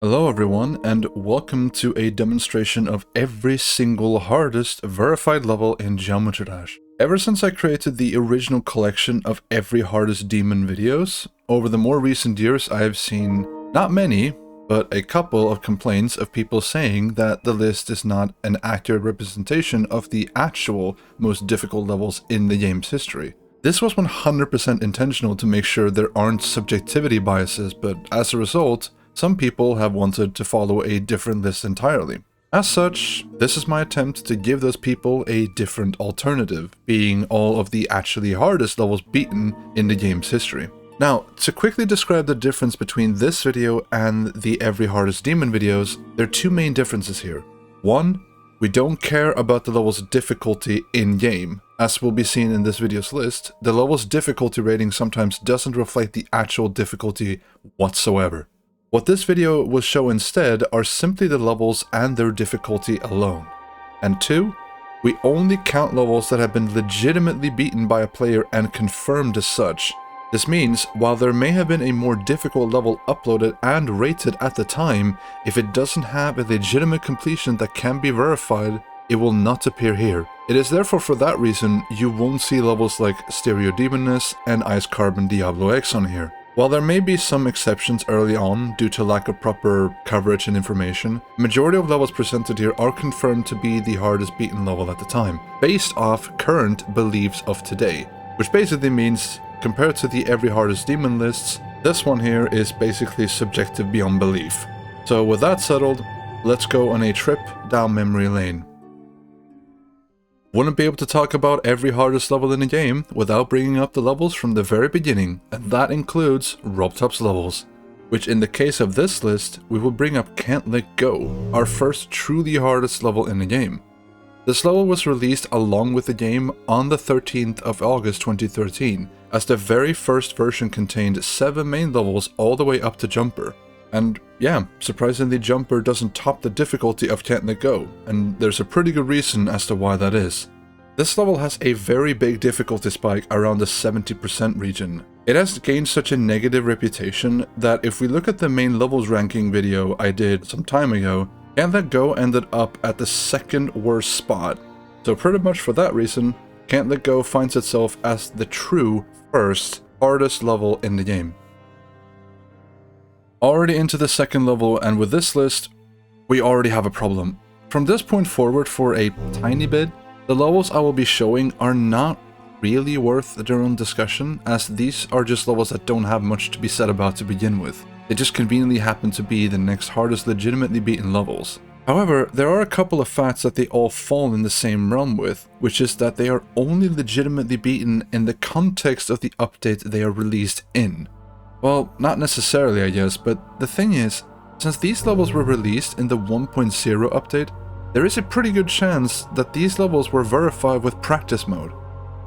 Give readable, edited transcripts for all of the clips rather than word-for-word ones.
Hello everyone, and welcome to a demonstration of every single hardest verified level in Geometry Dash. Ever since I created the original collection of every hardest demon videos, over the more recent years I have seen not many, but a couple of complaints of people saying that the list is not an accurate representation of the actual most difficult levels in the game's history. This was 100% intentional to make sure there aren't subjectivity biases, but as a result, some people have wanted to follow a different list entirely. As such, this is my attempt to give those people a different alternative, being all of the actually hardest levels beaten in the game's history. Now, to quickly describe the difference between this video and the Every Hardest Demon videos, there are two main differences here. One, we don't care about the level's difficulty in-game. As will be seen in this video's list, the level's difficulty rating sometimes doesn't reflect the actual difficulty whatsoever. What this video will show instead are simply the levels and their difficulty alone. And two, we only count levels that have been legitimately beaten by a player and confirmed as such. This means, while there may have been a more difficult level uploaded and rated at the time, if it doesn't have a legitimate completion that can be verified, it will not appear here. It is therefore for that reason you won't see levels like Stereo Demoness and Ice Carbon Diablo X on here. While there may be some exceptions early on due to lack of proper coverage and information, the majority of levels presented here are confirmed to be the hardest beaten level at the time, based off current beliefs of today, which basically means, compared to the Every Hardest Demon lists, this one here is basically subjective beyond belief. So with that settled, let's go on a trip down memory lane. Wouldn't be able to talk about every hardest level in the game without bringing up the levels from the very beginning, and that includes Robtop's levels, which in the case of this list, we will bring up Can't Let Go, our first truly hardest level in the game. This level was released along with the game on the 13th of August 2013, as the very first version contained 7 main levels all the way up to Jumper. And yeah, surprisingly Jumper doesn't top the difficulty of Can't Let Go, and there's a pretty good reason as to why that is. This level has a very big difficulty spike around the 70% region. It has gained such a negative reputation that if we look at the main levels ranking video I did some time ago, Can't Let Go ended up at the second worst spot. So pretty much for that reason, Can't Let Go finds itself as the true first hardest level in the game. Already into the second level, and with this list, we already have a problem. From this point forward for a tiny bit, the levels I will be showing are not really worth their own discussion, as these are just levels that don't have much to be said about to begin with. They just conveniently happen to be the next hardest legitimately beaten levels. However, there are a couple of facts that they all fall in the same realm with, which is that they are only legitimately beaten in the context of the update they are released in. Well, not necessarily I guess, but the thing is, since these levels were released in the 1.0 update, there is a pretty good chance that these levels were verified with practice mode.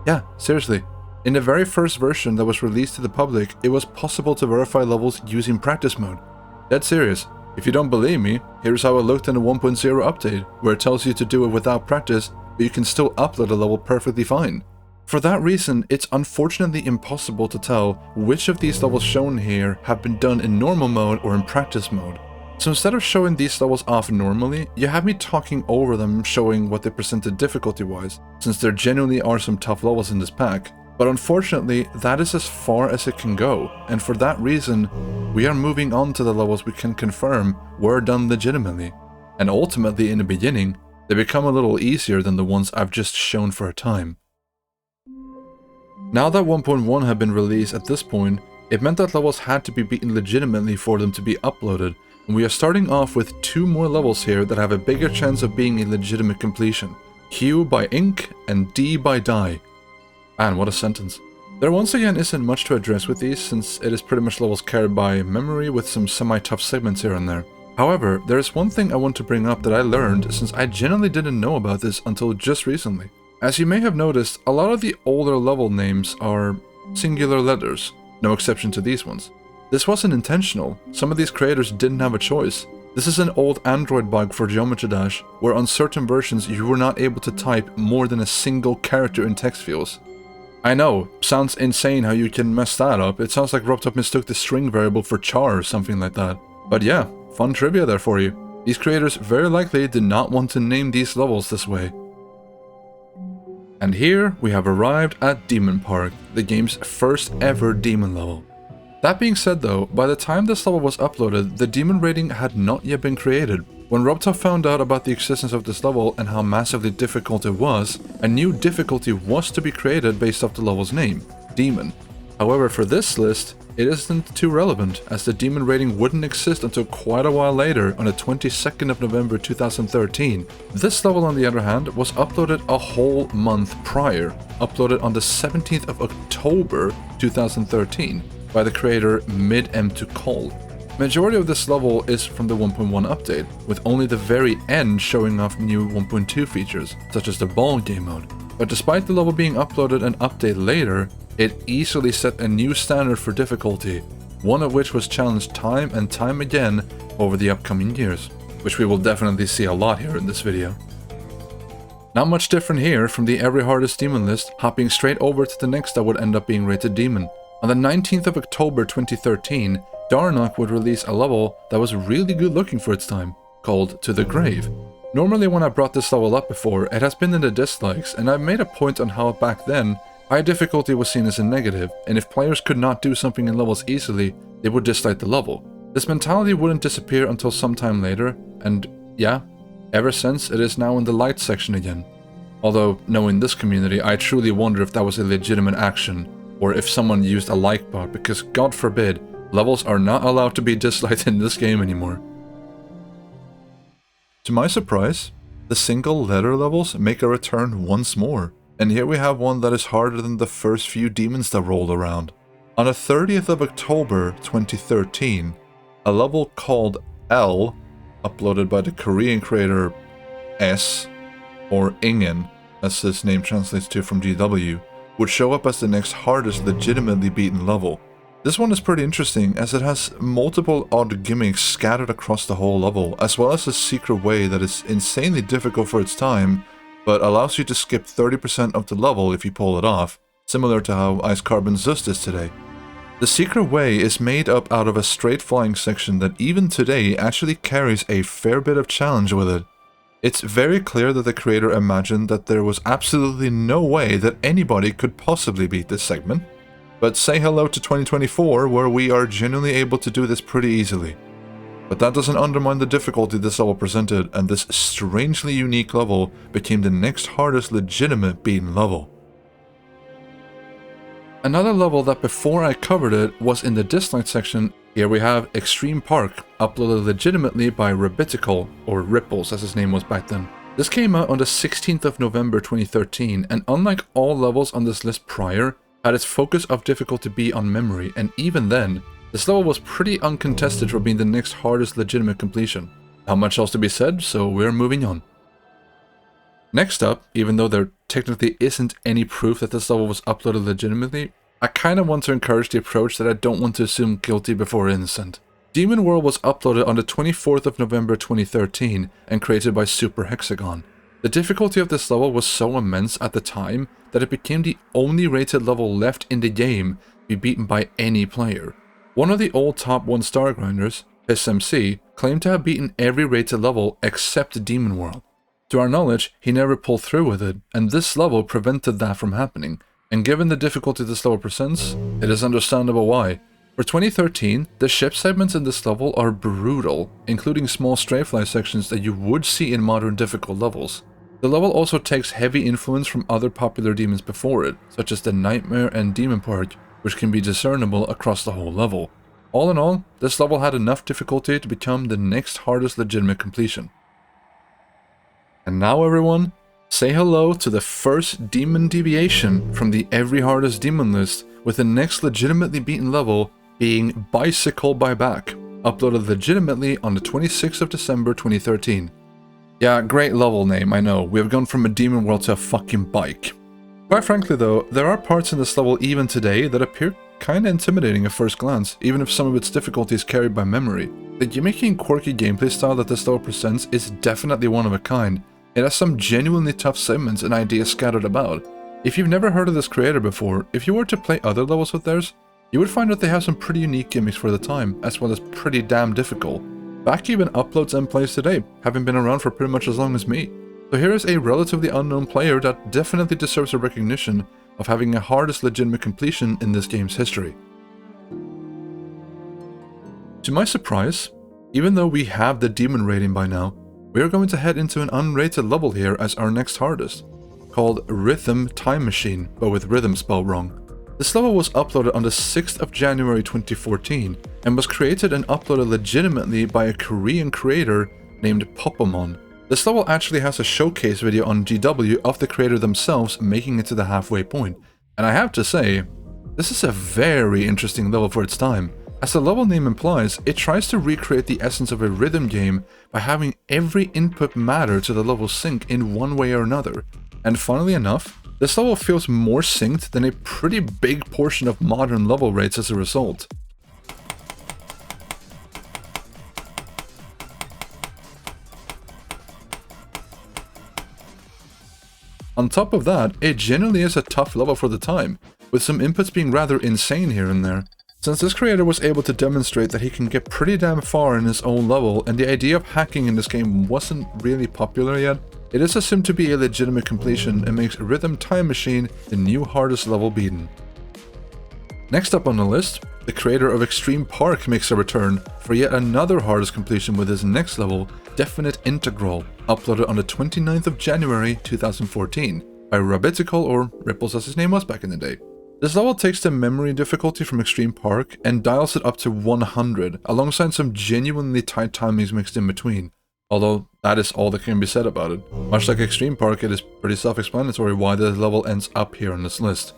Yeah, seriously. In the very first version that was released to the public, it was possible to verify levels using practice mode. Dead serious. If you don't believe me, here's how it looked in the 1.0 update, where it tells you to do it without practice, but you can still upload a level perfectly fine. For that reason, it's unfortunately impossible to tell which of these levels shown here have been done in normal mode or in practice mode. So instead of showing these levels off normally, you have me talking over them showing what they presented difficulty-wise, since there genuinely are some tough levels in this pack. But unfortunately, that is as far as it can go, and for that reason, we are moving on to the levels we can confirm were done legitimately. And ultimately, in the beginning, they become a little easier than the ones I've just shown for a time. Now that 1.1 had been released at this point, it meant that levels had to be beaten legitimately for them to be uploaded, and we are starting off with 2 more levels here that have a bigger chance of being a legitimate completion. Q by Ink and D by Die. Man, what a sentence. There once again isn't much to address with these, since it is pretty much levels carried by memory with some semi-tough segments here and there. However, there is one thing I want to bring up that I learned since I genuinely didn't know about this until just recently. As you may have noticed, a lot of the older level names are singular letters, no exception to these ones. This wasn't intentional, some of these creators didn't have a choice. This is an old Android bug for Geometry Dash, where on certain versions you were not able to type more than a single character in text fields. I know, sounds insane how you can mess that up. It sounds like Robtop mistook the string variable for char or something like that. But yeah, Fun trivia there for you. These creators very likely did not want to name these levels this way. And here we have arrived at Demon Park, the game's first ever demon level. That being said though, by the time this level was uploaded, the demon rating had not yet been created. When Robtop found out about the existence of this level and how massively difficult it was, a new difficulty was to be created based off the level's name, Demon. However, for this list, it isn't too relevant, as the demon rating wouldn't exist until quite a while later on the 22nd of November 2013. This level, on the other hand, was uploaded a whole month prior, uploaded on the 17th of October 2013 by the creator Mid-M2Call. Majority of this level is from the 1.1 update, with only the very end showing off new 1.2 features, such as the ball game mode. But despite the level being uploaded an update later, it easily set a new standard for difficulty, one of which was challenged time and time again over the upcoming years, which we will definitely see a lot here in this video. Not much different here from the every hardest demon list, hopping straight over to the next that would end up being rated demon. On the 19th of October 2013, Darnock would release a level that was really good looking for its time, called To the Grave. Normally when I brought this level up before, it has been in the dislikes, and I've made a point on how back then, high difficulty was seen as a negative, and if players could not do something in levels easily, they would dislike the level. This mentality wouldn't disappear until sometime later, and yeah, ever since it is now in the light section again. Although, knowing this community, I truly wonder if that was a legitimate action, or if someone used a like bot, because God forbid, levels are not allowed to be disliked in this game anymore. To my surprise, the single letter levels make a return once more, and here we have one that is harder than the first few demons that rolled around. On the 30th of October 2013, a level called L, uploaded by the Korean creator S, or Ingen, as his name translates to from GW, would show up as the next hardest legitimately beaten level. This one is pretty interesting, as it has multiple odd gimmicks scattered across the whole level, as well as a secret way that is insanely difficult for its time, but allows you to skip 30% of the level if you pull it off, similar to how Ice Carbon Zust is today. The secret way is made up out of a straight flying section that even today actually carries a fair bit of challenge with it. It's very clear that the creator imagined that there was absolutely no way that anybody could possibly beat this segment. But say hello to 2024, where we are genuinely able to do this pretty easily. But that doesn't undermine the difficulty this level presented, and this strangely unique level became the next hardest legitimate beaten level. Another level that before I covered it was in the dislike section. Here we have Extreme Park, uploaded legitimately by Rabitical, or Ripples as his name was back then. This came out on the 16th of November 2013, and unlike all levels on this list prior, had its focus of difficulty be on memory, and even then, this level was pretty uncontested for being the next hardest legitimate completion. Not much else to be said, so we're moving on. Next up, even though there technically isn't any proof that this level was uploaded legitimately, I kinda want to encourage the approach that I don't want to assume guilty before innocent. Demon World was uploaded on the 24th of November 2013 and created by Super Hexagon. The difficulty of this level was so immense at the time that it became the only rated level left in the game to be beaten by any player. One of the old top 1 star grinders, SMC, claimed to have beaten every rated level except Demon World. To our knowledge, he never pulled through with it, and this level prevented that from happening. And given the difficulty this level presents, it is understandable why. For 2013, the ship segments in this level are brutal, including small strayfly sections that you would see in modern difficult levels. The level also takes heavy influence from other popular demons before it, such as the Nightmare and Demon Park, which can be discernible across the whole level. All in all, this level had enough difficulty to become the next hardest legitimate completion. And now everyone, say hello to the first demon deviation from the every hardest demon list, with the next legitimately beaten level being Bicycle by Back, uploaded legitimately on the 26th of December 2013. Yeah, great level name, I know, we have gone from a demon world to a fucking bike. Quite frankly though, there are parts in this level even today that appear kinda intimidating at first glance, even if some of its difficulty is carried by memory. The gimmicky and quirky gameplay style that this level presents is definitely one of a kind. It has some genuinely tough segments and ideas scattered about. If you've never heard of this creator before, if you were to play other levels with theirs, you would find that they have some pretty unique gimmicks for the time, as well as pretty damn difficult. Back even uploads and plays today, having been around for pretty much as long as me. So here is a relatively unknown player that definitely deserves a recognition of having a hardest legitimate completion in this game's history. To my surprise, even though we have the demon rating by now, we are going to head into an unrated level here as our next hardest, called Rhythm Time Machine, but with rhythm spelled wrong. This level was uploaded on the 6th of January 2014 and was created and uploaded legitimately by a Korean creator named Popomon. This level actually has a showcase video on GW of the creator themselves making it to the halfway point, and I have to say, this is a very interesting level for its time. As the level name implies, it tries to recreate the essence of a rhythm game by having every input matter to the level sync in one way or another. And funnily enough, this level feels more synced than a pretty big portion of modern level rates as a result. On top of that, it generally is a tough level for the time, with some inputs being rather insane here and there. Since this creator was able to demonstrate that he can get pretty damn far in his own level, and the idea of hacking in this game wasn't really popular yet, it is assumed to be a legitimate completion and makes Rhythm Time Machine the new hardest level beaten. Next up on the list, the creator of Extreme Park makes a return for yet another hardest completion with his next level, Definite Integral, uploaded on the 29th of January 2014 by Rabitical, or Ripples as his name was back in the day. This level takes the memory difficulty from Extreme Park and dials it up to 100, alongside some genuinely tight timings mixed in between. Although, that is all that can be said about it. Much like Extreme Park, it is pretty self-explanatory why this level ends up here on this list.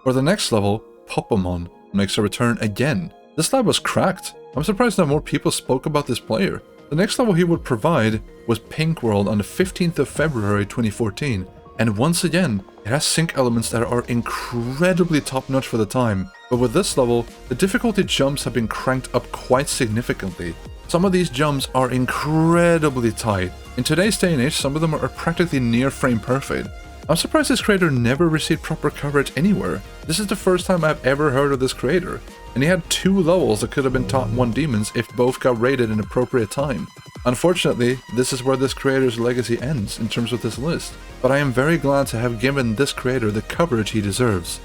For the next level, Popomon makes a return again. This lab was cracked. I'm surprised that more people spoke about this player. The next level he would provide was Pink World on the 15th of February 2014, and once again, it has sync elements that are incredibly top-notch for the time, but with this level, the difficulty jumps have been cranked up quite significantly. Some of these jumps are incredibly tight. In today's day and age, some of them are practically near frame perfect. I'm surprised this creator never received proper coverage anywhere. This is the first time I've ever heard of this creator, and he had 2 levels that could have been top 1 demons if both got rated in appropriate time. Unfortunately, this is where this creator's legacy ends in terms of this list, but I am very glad to have given this creator the coverage he deserves.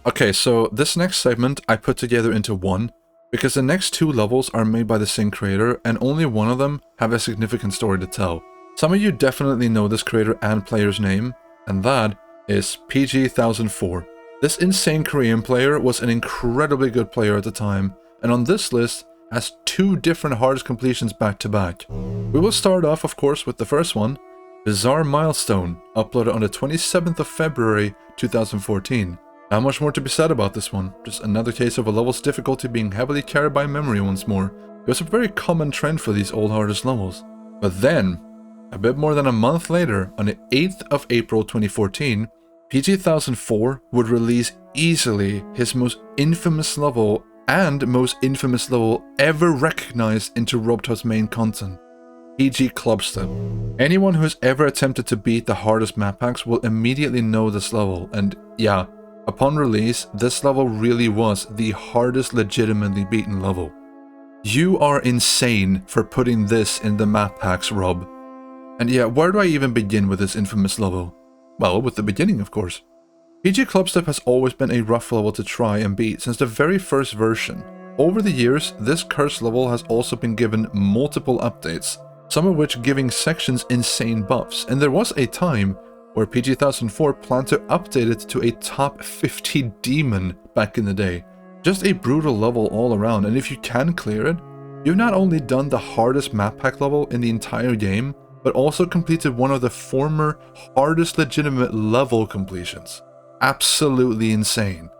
Okay, so this next segment I put together into one, because the next 2 levels are made by the same creator, and only one of them have a significant story to tell. Some of you definitely know this creator and player's name, and that is PG1004. This insane Korean player was an incredibly good player at the time, and on this list has 2 different hardest completions back to back. We will start off, of course, with the first one, Bizarre Milestone, uploaded on the 27th of February 2014. Not much more to be said about this one, just another case of a level's difficulty being heavily carried by memory once more. It was a very common trend for these old hardest levels. But then, a bit more than a month later, on the 8th of April 2014, PG1004 would release easily his most infamous level and most infamous level ever recognized into Robotop's main content, PG Clubstep. Anyone who has ever attempted to beat the hardest map hacks will immediately know this level, and yeah, upon release, this level really was the hardest legitimately beaten level. You are insane for putting this in the map hacks, Rob. And yeah, where do I even begin with this infamous level? Well, with the beginning, of course. PG Clubstep has always been a rough level to try and beat since the very first version. Over the years, this cursed level has also been given multiple updates, some of which giving sections insane buffs, and there was a time where PG1004 planned to update it to a top 50 demon back in the day. Just a brutal level all around, and if you can clear it, you've not only done the hardest map pack level in the entire game, but also completed one of the former hardest legitimate level completions. Absolutely insane.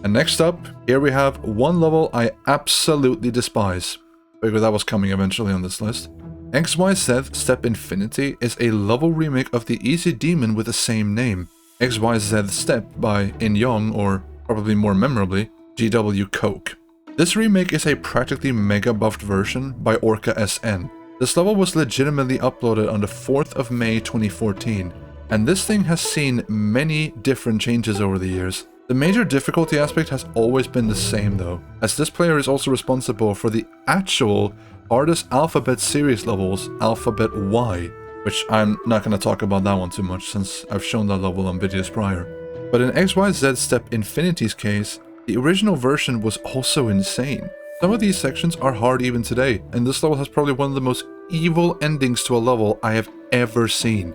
And next up, here we have one level I absolutely despise. Figured that was coming eventually on this list. XYZ Step Infinity is a level remake of the easy demon with the same name, XYZ Step by In-Young, or probably more memorably, GW Coke. This remake is a practically mega buffed version by Orca SN. This level was legitimately uploaded on the 4th of May 2014, and this thing has seen many different changes over the years. The major difficulty aspect has always been the same though, as this player is also responsible for the actual hardest Alphabet series levels, Alphabet Y, which I'm not going to talk about that one too much since I've shown that level on videos prior. But in XYZ Step Infinity's case, the original version was also insane. Some of these sections are hard even today, and this level has probably one of the most evil endings to a level I have ever seen.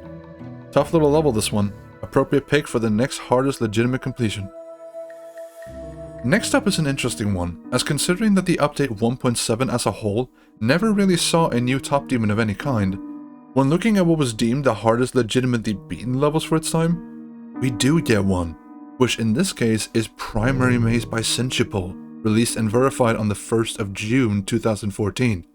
Tough little level this one, appropriate pick for the next hardest legitimate completion. Next up is an interesting one, as considering that the update 1.7 as a whole never really saw a new top demon of any kind, when looking at what was deemed the hardest legitimately beaten levels for its time, we do get one, which in this case is Primary Maze by Senchipol, released and verified on the 1st of June 2014.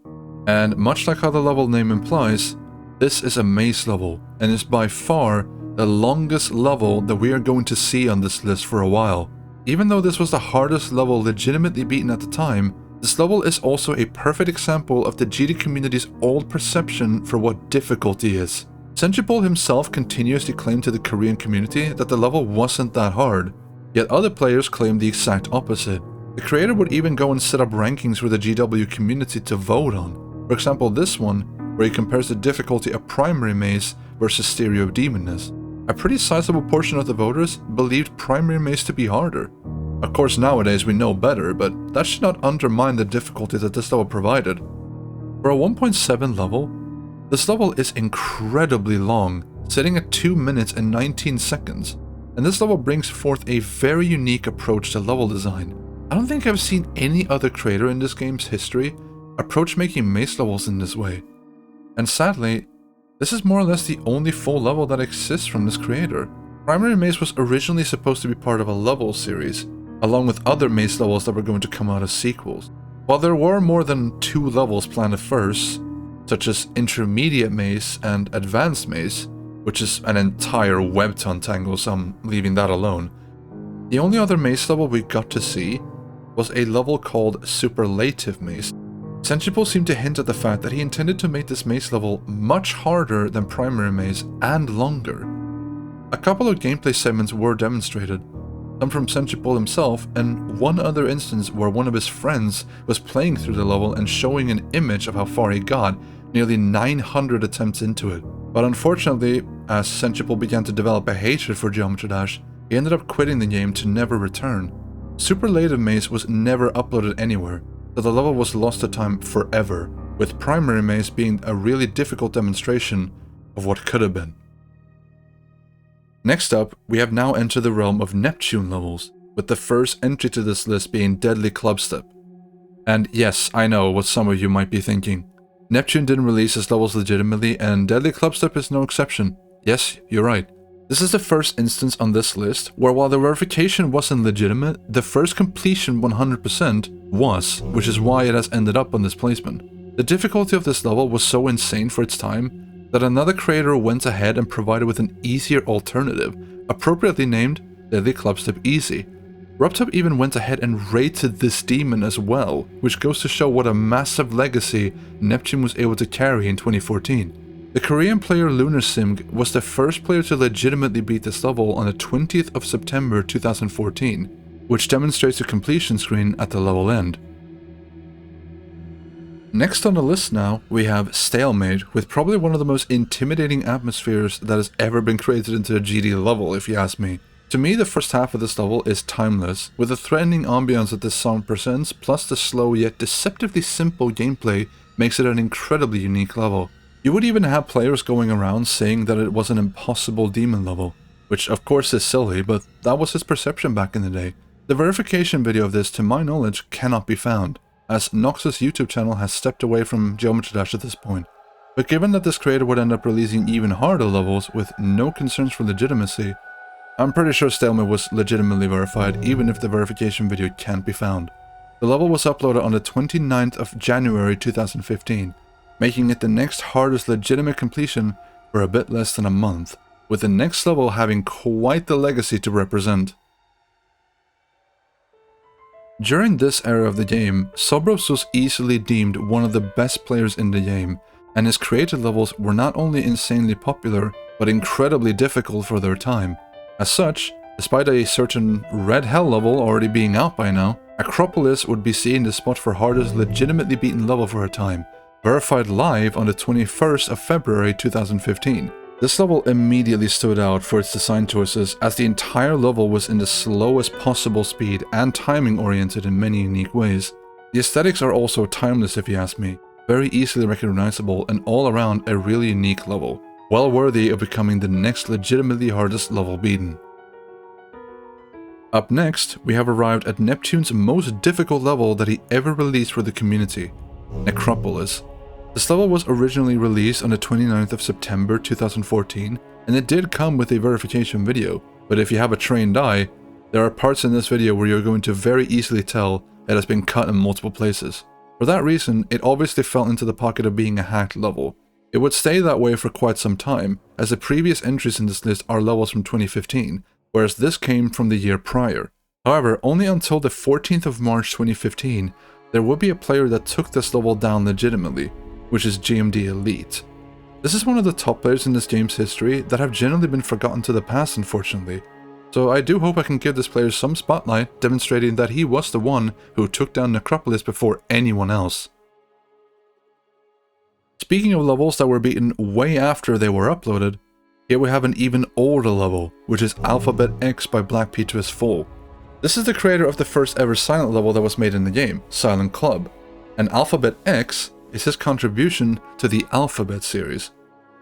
And much like how the level name implies, this is a maze level, and is by far the longest level that we are going to see on this list for a while. Even though this was the hardest level legitimately beaten at the time, this level is also a perfect example of the GD community's old perception for what difficulty is. Senchipol himself continuously claimed to the Korean community that the level wasn't that hard, yet other players claimed the exact opposite. The creator would even go and set up rankings for the GW community to vote on. For example, this one, where he compares the difficulty of Primary Maze versus Stereo Demon. A pretty sizable portion of the voters believed Primary Maze to be harder. Of course, nowadays we know better, but that should not undermine the difficulty that this level provided. For a 1.7 level, this level is incredibly long, sitting at 2 minutes and 19 seconds, and this level brings forth a very unique approach to level design. I don't think I've seen any other creator in this game's history approach making maze levels in this way. And sadly, this is more or less the only full level that exists from this creator. Primary Maze was originally supposed to be part of a level series, along with other maze levels that were going to come out as sequels. While there were more than 2 levels planned at first, such as Intermediate Maze and Advanced Maze, which is an entire web to untangle, so I'm leaving that alone, the only other maze level we got to see was a level called Superlative Maze. Senchipol seemed to hint at the fact that he intended to make this maze level much harder than Primary Maze and longer. A couple of gameplay segments were demonstrated, some from Senchipol himself, and one other instance where one of his friends was playing through the level and showing an image of how far he got, nearly 900 attempts into it. But unfortunately, as Senchipol began to develop a hatred for Geometry Dash, he ended up quitting the game to never return. Superlative Maze was never uploaded anywhere, so the level was lost to time forever, with Primary Maze being a really difficult demonstration of what could have been. Next up, we have now entered the realm of Neptune levels, with the first entry to this list being Deadly Clubstep. And yes, I know what some of you might be thinking. Neptune didn't release his levels legitimately, and Deadly Clubstep is no exception. Yes, you're right. This is the first instance on this list where, while the verification wasn't legitimate, the first completion 100% was, which is why it has ended up on this placement. The difficulty of this level was so insane for its time that another creator went ahead and provided with an easier alternative, appropriately named Deadly Clubstep Easy. Ruptop even went ahead and rated this demon as well, which goes to show what a massive legacy Neptune was able to carry in 2014. The Korean player LunarSimg was the first player to legitimately beat this level on the 20th of September 2014, which demonstrates the completion screen at the level end. Next on the list now, we have Stalemate, with probably one of the most intimidating atmospheres that has ever been created into a GD level, if you ask me. To me, the first half of this level is timeless, with the threatening ambience that this song presents, plus the slow yet deceptively simple gameplay makes it an incredibly unique level. You would even have players going around saying that it was an impossible demon level, which of course is silly, but that was his perception back in the day. The verification video of this, to my knowledge, cannot be found, as Nox's YouTube channel has stepped away from Geometry Dash at this point. But given that this creator would end up releasing even harder levels with no concerns for legitimacy, I'm pretty sure Stalemate was legitimately verified, even if the verification video can't be found. The level was uploaded on the 29th of January 2015, making it the next hardest legitimate completion for a bit less than a month, with the next level having quite the legacy to represent. During this era of the game, Sobros was easily deemed one of the best players in the game, and his created levels were not only insanely popular, but incredibly difficult for their time. As such, Despite a certain Red Hell level already being out by now, Acropolis would be seeing the spot for hardest legitimately beaten level for a time, verified live on the 21st of February 2015. This level immediately stood out for its design choices, as the entire level was in the slowest possible speed and timing oriented in many unique ways. The aesthetics are also timeless if you ask me, very easily recognizable and all around a really unique level, well worthy of becoming the next legitimately hardest level beaten. Up next, we have arrived at Neptune's most difficult level that he ever released for the community, Necropolis. This level was originally released on the 29th of September 2014, and it did come with a verification video, but if you have a trained eye, there are parts in this video where you're going to very easily tell it has been cut in multiple places. For that reason, it obviously fell into the pocket of being a hacked level. It would stay that way for quite some time, as the previous entries in this list are levels from 2015, whereas this came from the year prior. However, only until the 14th of March 2015, there would be a player that took this level down legitimately, which is GMD Elite. This is one of the top players in this game's history that have generally been forgotten to the past, unfortunately. So I do hope I can give this player some spotlight, demonstrating that he was the one who took down Necropolis before anyone else. Speaking of levels that were beaten way after they were uploaded, here we have an even older level, which is Alphabet X by Black Petrus Full. This is the creator of the first ever silent level that was made in the game, Silent Club, and Alphabet X is his contribution to the Alphabet series.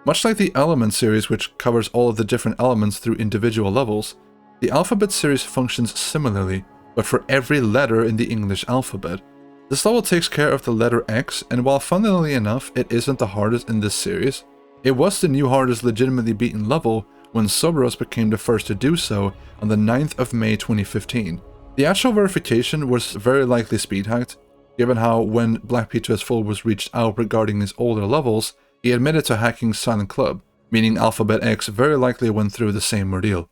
Much like the Element series, which covers all of the different elements through individual levels, the Alphabet series functions similarly, but for every letter in the English alphabet. This level takes care of the letter X, and while funnily enough it isn't the hardest in this series, it was the new hardest legitimately beaten level when Soberos became the first to do so on the 9th of May 2015. The actual verification was very likely speed hacked, given how when Black Petrus Full was reached out regarding his older levels, he admitted to hacking Silent Club, meaning Alphabet X very likely went through the same ordeal.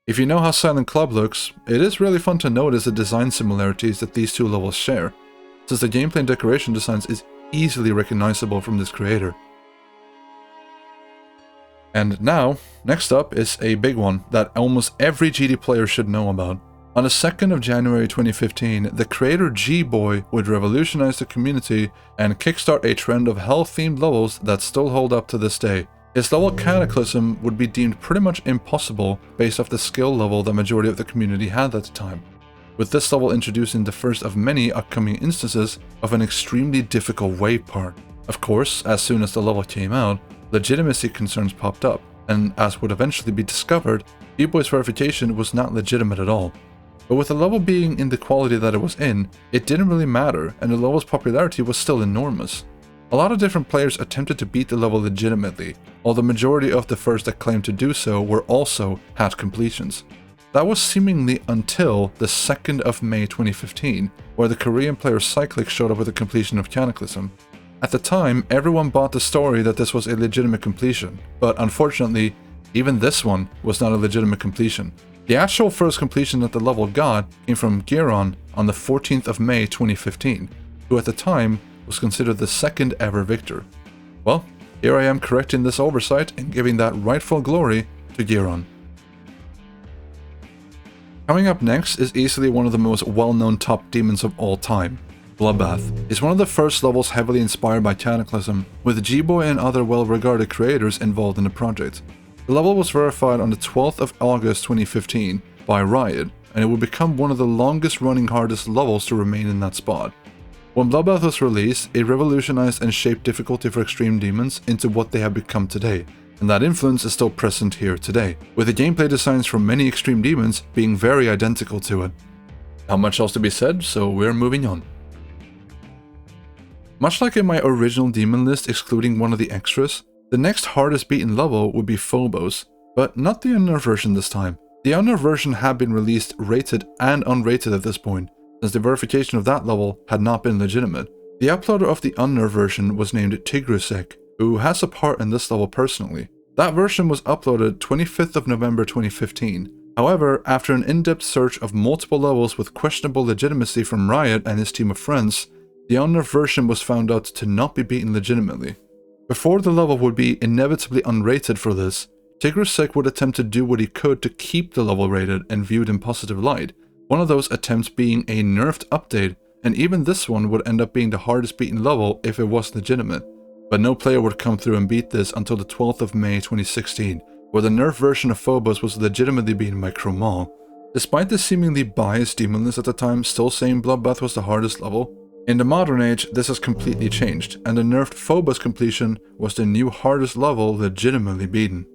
If you know how Silent Club looks, it is really fun to notice the design similarities that these two levels share, since the gameplay and decoration designs is easily recognizable from this creator. And now, next up is a big one that almost every GD player should know about. On the 2nd of January 2015, the creator G-Boy would revolutionize the community and kickstart a trend of hell-themed levels that still hold up to this day. His level Cataclysm would be deemed pretty much impossible based off the skill level the majority of the community had at the time, with this level introducing the first of many upcoming instances of an extremely difficult wave part. Of course, as soon as the level came out, legitimacy concerns popped up, and as would eventually be discovered, G-Boy's verification was not legitimate at all. But with the level being in the quality that it was in, it didn't really matter, and the level's popularity was still enormous. A lot of different players attempted to beat the level legitimately, while the majority of the first that claimed to do so were also hat completions. That was seemingly until the 2nd of May 2015, where the Korean player Cyclic showed up with a completion of Cataclysm. At the time, everyone bought the story that this was a legitimate completion, but unfortunately, even this one was not a legitimate completion. The actual first completion that the level got came from Giron on the 14th of May 2015, who at the time was considered the second ever victor. Well, here I am correcting this oversight and giving that rightful glory to Giron. Coming up next is easily one of the most well-known top demons of all time. Bloodbath is one of the first levels heavily inspired by Cataclysm, with G-Boy and other well-regarded creators involved in the project. The level was verified on the 12th of August 2015 by Riot, and it would become one of the longest running hardest levels to remain in that spot. When Bloodbath was released, it revolutionized and shaped difficulty for extreme demons into what they have become today, and that influence is still present here today, with the gameplay designs from many extreme demons being very identical to it. Not much else to be said, so we're moving on. Much like in my original demon list excluding one of the extras, the next hardest beaten level would be Phobos, but not the Unnerved version this time. The Unnerved version had been released rated and unrated at this point, since the verification of that level had not been legitimate. The uploader of the Unnerved version was named Tigrusek, who has a part in this level personally. That version was uploaded 25th of November 2015. However, after an in-depth search of multiple levels with questionable legitimacy from Riot and his team of friends, the Unnerved version was found out to not be beaten legitimately. Before the level would be inevitably unrated for this, Tigrusek would attempt to do what he could to keep the level rated and viewed in positive light, one of those attempts being a nerfed update, and even this one would end up being the hardest beaten level if it was legitimate. But no player would come through and beat this until the 12th of May 2016, where the nerf version of Phobos was legitimately beaten by Chromal. Despite the seemingly biased demon list at the time still saying Bloodbath was the hardest level, in the modern age this has completely changed, and the nerfed Phobos completion was the new hardest level legitimately beaten.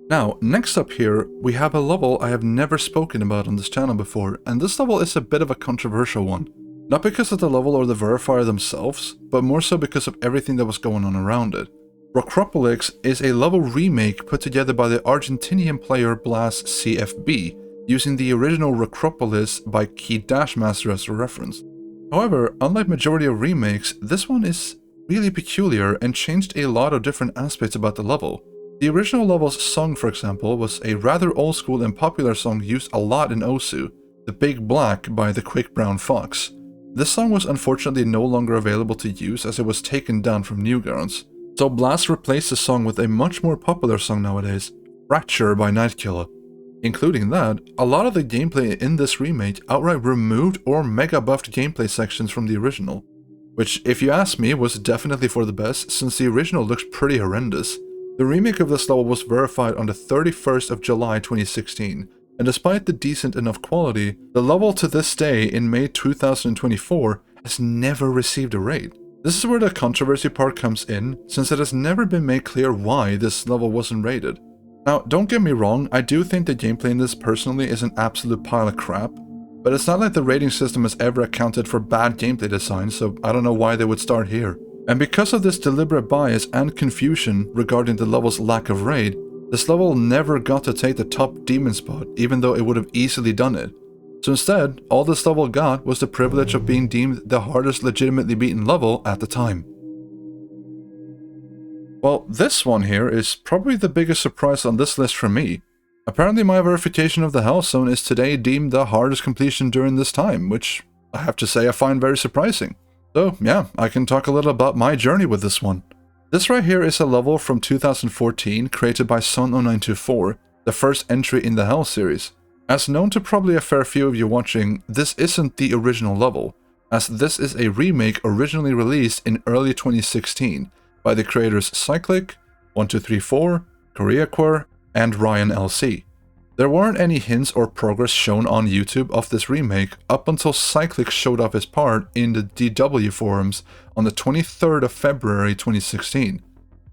Now, next up here, we have a level I have never spoken about on this channel before, and this level is a bit of a controversial one. Not because of the level or the verifier themselves, but more so because of everything that was going on around it. Rocropolis is a level remake put together by the Argentinian player Blast CFB, using the original Rocropolis by Key Dashmaster as a reference. However, unlike majority of remakes, this one is really peculiar and changed a lot of different aspects about the level. The original level's song, for example, was a rather old school and popular song used a lot in Osu, The Big Black by the Quick Brown Fox. This song was unfortunately no longer available to use as it was taken down from Newgrounds, so Blast replaced the song with a much more popular song nowadays, Fracture by Nightkiller. Including that, a lot of the gameplay in this remake outright removed or mega buffed gameplay sections from the original, which, if you ask me, was definitely for the best since the original looks pretty horrendous. The remake of this level was verified on the 31st of July 2016, and despite the decent enough quality, the level to this day in May 2024 has never received a raid. This is where the controversy part comes in, since it has never been made clear why this level wasn't rated. Now, don't get me wrong, I do think the gameplay in this personally is an absolute pile of crap, but it's not like the rating system has ever accounted for bad gameplay design, so I don't know why they would start here. And because of this deliberate bias and confusion regarding the level's lack of raid, this level never got to take the top demon spot, even though it would have easily done it. So instead, all this level got was the privilege of being deemed the hardest legitimately beaten level at the time. Well, this one here is probably the biggest surprise on this list for me. Apparently my verification of the Hellzone is today deemed the hardest completion during this time, which I have to say I find very surprising. So yeah, I can talk a little about my journey with this one. This right here is a level from 2014 created by Son0924, the first entry in the Hell series. As known to probably a fair few of you watching, this isn't the original level, as this is a remake originally released in early 2016 by the creators Cyclic, 1234, Koreaquer, and Ryan LC. There weren't any hints or progress shown on YouTube of this remake up until Cyclic showed off his part in the DW forums on the 23rd of February 2016.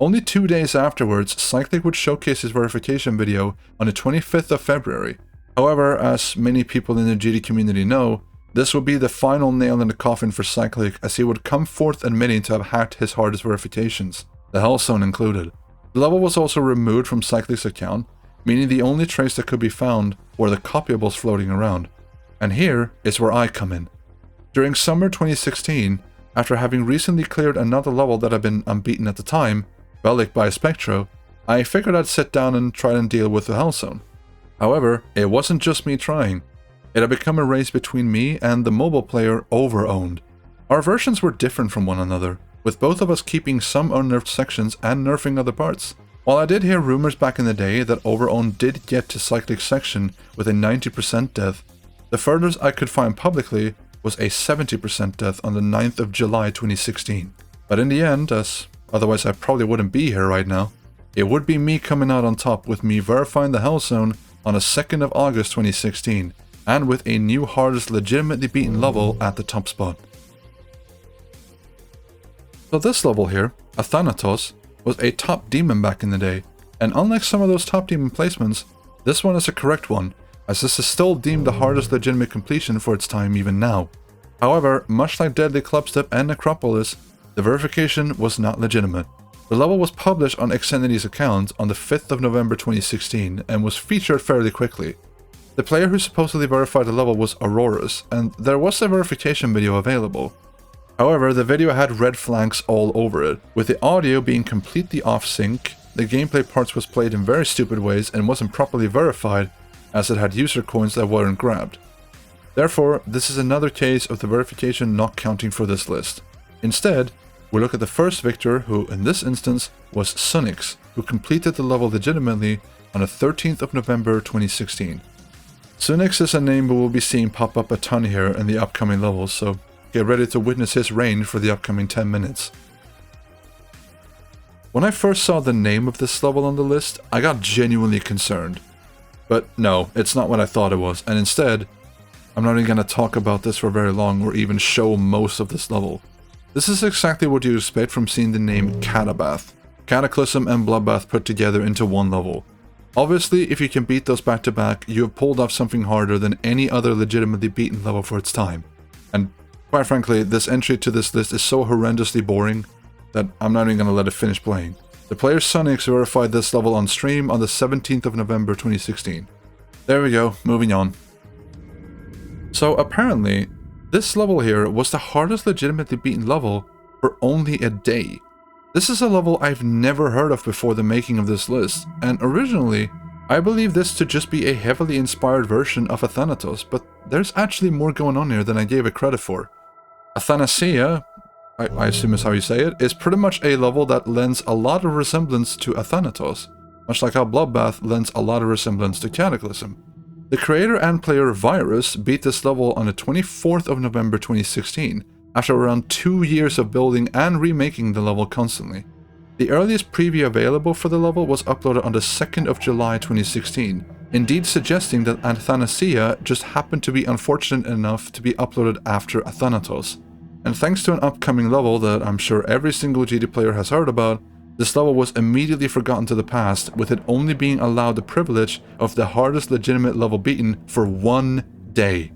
Only 2 days afterwards, Cyclic would showcase his verification video on the 25th of February. However, as many people in the GD community know, this would be the final nail in the coffin for Cyclic, as he would come forth admitting to have hacked his hardest verifications, the Hellzone included. The level was also removed from Cyclic's account, meaning the only trace that could be found were the copyables floating around. And here is where I come in. During summer 2016, after having recently cleared another level that had been unbeaten at the time, Bellic by Spectro, I figured I'd sit down and try and deal with the Hellzone. However, it wasn't just me trying. It had become a race between me and the mobile player Overowned. Our versions were different from one another, with both of us keeping some unnerfed sections and nerfing other parts. While I did hear rumors back in the day that Overowned did get to Cyclic's section with a 90% death, the furthest I could find publicly was a 70% death on the 9th of July 2016. But in the end, as otherwise I probably wouldn't be here right now, it would be me coming out on top with me verifying the Hellzone on the 2nd of August 2016, and with a new hardest legitimately beaten level at the top spot. So this level here, Athanatos, was a top demon back in the day, and unlike some of those top demon placements, this one is a correct one, as this is still deemed the hardest legitimate completion for its time even now. However, much like Deadly Clubstep and Necropolis, the verification was not legitimate. The level was published on Xenity's account on the 5th of November 2016 and was featured fairly quickly. The player who supposedly verified the level was Aurorus, and there was a verification video available. However, the video had red flags all over it, with the audio being completely off sync, the gameplay parts was played in very stupid ways and wasn't properly verified, as it had user coins that weren't grabbed. Therefore, this is another case of the verification not counting for this list. Instead, we look at the first victor, who in this instance was Sunix, who completed the level legitimately on the 13th of November 2016. Sunix is a name we will be seeing pop up a ton here in the upcoming levels, so get ready to witness his reign for the upcoming 10 minutes. When I first saw the name of this level on the list, I got genuinely concerned. But no, it's not what I thought it was, and instead, I'm not even going to talk about this for very long or even show most of this level. This is exactly what you expect from seeing the name Catabath. Cataclysm and Bloodbath put together into one level. Obviously, if you can beat those back to back, you have pulled off something harder than any other legitimately beaten level for its time. And quite frankly, this entry to this list is so horrendously boring that I'm not even going to let it finish playing. The player Sunix verified this level on stream on the 17th of November 2016. There we go, moving on. So apparently, this level here was the hardest legitimately beaten level for only a day. This is a level I've never heard of before the making of this list, and originally, I believed this to just be a heavily inspired version of Athanatos, but there's actually more going on here than I gave it credit for. Athanasia, I assume is how you say it, is pretty much a level that lends a lot of resemblance to Athanatos, much like how Bloodbath lends a lot of resemblance to Cataclysm. The creator and player Virus beat this level on the 24th of November 2016, after around 2 years of building and remaking the level constantly. The earliest preview available for the level was uploaded on the 2nd of July 2016, indeed suggesting that Athanasia just happened to be unfortunate enough to be uploaded after Athanatos. And thanks to an upcoming level that I'm sure every single GD player has heard about, this level was immediately forgotten to the past, with it only being allowed the privilege of the hardest legitimate level beaten for 1 day.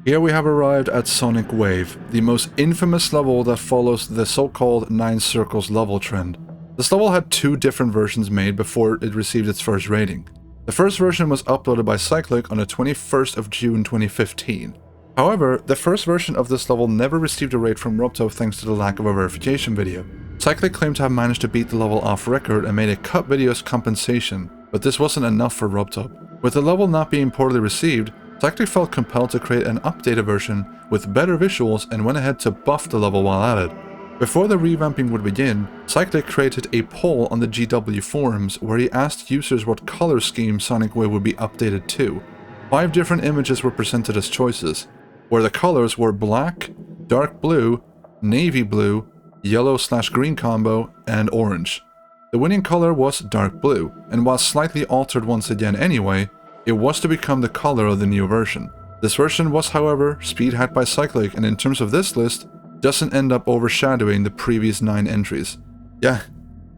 Here we have arrived at Sonic Wave, the most infamous level that follows the so-called 9 Circles level trend. This level had 2 different versions made before it received its first rating. The first version was uploaded by Cyclic on the 21st of June 2015. However, the first version of this level never received a rate from Robtop thanks to the lack of a verification video. Cyclic claimed to have managed to beat the level off record and made a cut video as compensation, but this wasn't enough for Robtop. With the level not being poorly received, Cyclic felt compelled to create an updated version with better visuals and went ahead to buff the level while at it. Before the revamping would begin, Cyclic created a poll on the GW forums where he asked users what color scheme Sonic Wave would be updated to. 5 different images were presented as choices, where the colors were black, dark blue, navy blue, yellow/green combo, and orange. The winning color was dark blue, and while slightly altered once again anyway, it was to become the color of the new version. This version was, however, speed hacked by Cyclic, and in terms of this list, doesn't end up overshadowing the previous 9 entries. Yeah,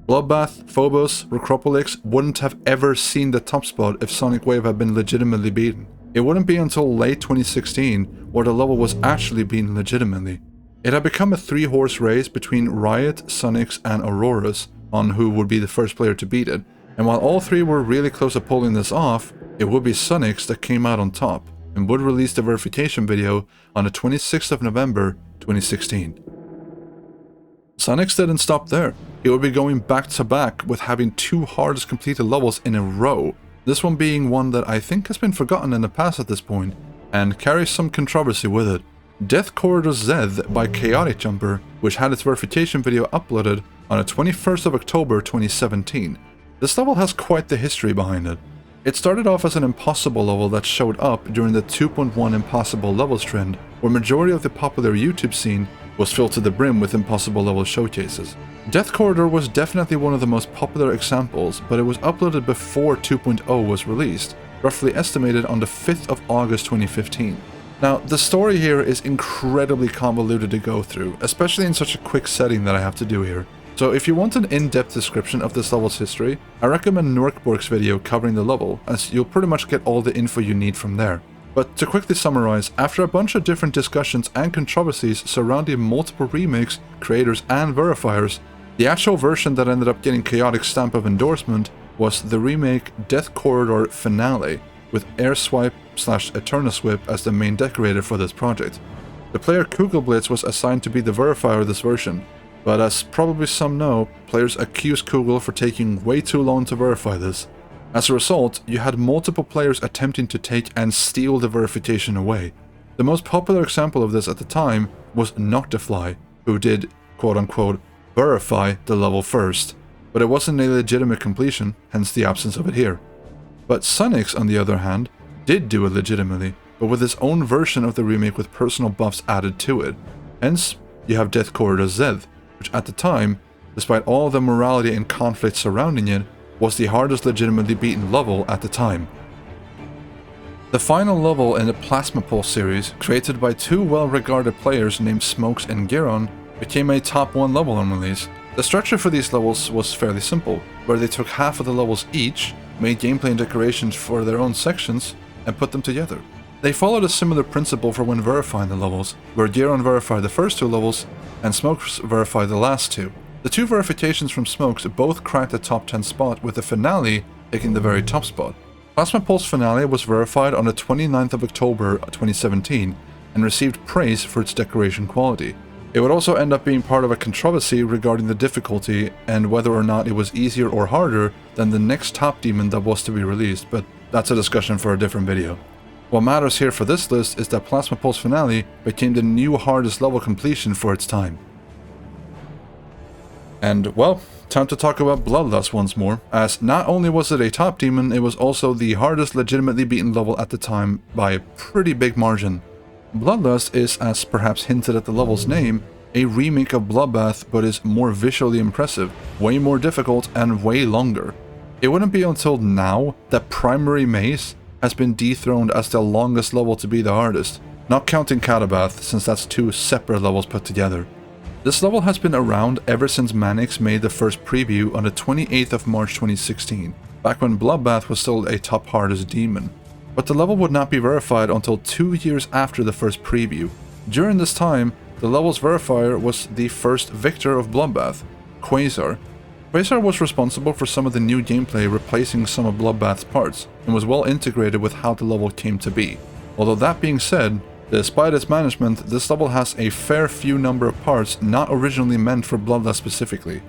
Bloodbath, Phobos, Recropolix wouldn't have ever seen the top spot if Sonic Wave had been legitimately beaten. It wouldn't be until late 2016 where the level was actually beaten legitimately. It had become a 3-horse race between Riot, Sunix, and Aurorus on who would be the first player to beat it, and while all 3 were really close to pulling this off, it would be Sunix that came out on top, and would release the verification video on the 26th of November 2016. Sunix didn't stop there. He would be going back to back with having 2 hardest completed levels in a row, this one being one that I think has been forgotten in the past at this point, and carries some controversy with it. Death Corridor Z by Chaotic Jumper, which had its verification video uploaded on the 21st of October 2017. This level has quite the history behind it. It started off as an impossible level that showed up during the 2.1 impossible levels trend, where majority of the popular YouTube scene was filled to the brim with impossible level showcases. Death Corridor was definitely one of the most popular examples, but it was uploaded before 2.0 was released, roughly estimated on the 5th of August 2015. Now, the story here is incredibly convoluted to go through, especially in such a quick setting that I have to do here. So if you want an in-depth description of this level's history, I recommend Norkborg's video covering the level, as you'll pretty much get all the info you need from there. But to quickly summarize, after a bunch of different discussions and controversies surrounding multiple remakes, creators and verifiers, the actual version that ended up getting Chaotic's stamp of endorsement was the remake Death Corridor Finale, with Airswipe/Eternaswip as the main decorator for this project. The player Kugelblitz was assigned to be the verifier of this version, but as probably some know, players accused Kugel for taking way too long to verify this. As a result, you had multiple players attempting to take and steal the verification away. The most popular example of this at the time was Noctifly, who did, quote-unquote, verify the level first, but it wasn't a legitimate completion, hence the absence of it here. But Sunix, on the other hand, did do it legitimately, but with his own version of the remake with personal buffs added to it. Hence, you have Death Corridor Z, which at the time, despite all the morality and conflict surrounding it, was the hardest legitimately beaten level at the time. The final level in the Plasma Pulse series, created by two well-regarded players named Smokes and Giron, became a top 1 level on release. The structure for these levels was fairly simple, where they took half of the levels each, made gameplay and decorations for their own sections, and put them together. They followed a similar principle for when verifying the levels, where Giron verified the first 2 levels, and Smokes verified the last 2. The 2 verifications from Smokes both cracked the top 10 spot, with the finale taking the very top spot. Plasma Pulse Finale was verified on the 29th of October 2017, and received praise for its decoration quality. It would also end up being part of a controversy regarding the difficulty and whether or not it was easier or harder than the next top demon that was to be released, but that's a discussion for a different video. What matters here for this list is that Plasma Pulse Finale became the new hardest level completion for its time. And, well, time to talk about Bloodlust once more, as not only was it a top demon, it was also the hardest legitimately beaten level at the time by a pretty big margin. Bloodlust is, as perhaps hinted at the level's name, a remake of Bloodbath, but is more visually impressive, way more difficult, and way longer. It wouldn't be until now that Primary Maze has been dethroned as the longest level to be the hardest, not counting Catabath, since that's 2 separate levels put together. This level has been around ever since Manix made the first preview on the 28th of March 2016, back when Bloodbath was still a top hardest demon. But the level would not be verified until 2 years after the first preview. During this time, the level's verifier was the first victor of Bloodbath, Quasar. Quasar was responsible for some of the new gameplay, replacing some of Bloodbath's parts, and was well integrated with how the level came to be. Although that being said, despite its management, this level has a fair few number of parts not originally meant for Bloodlust specifically.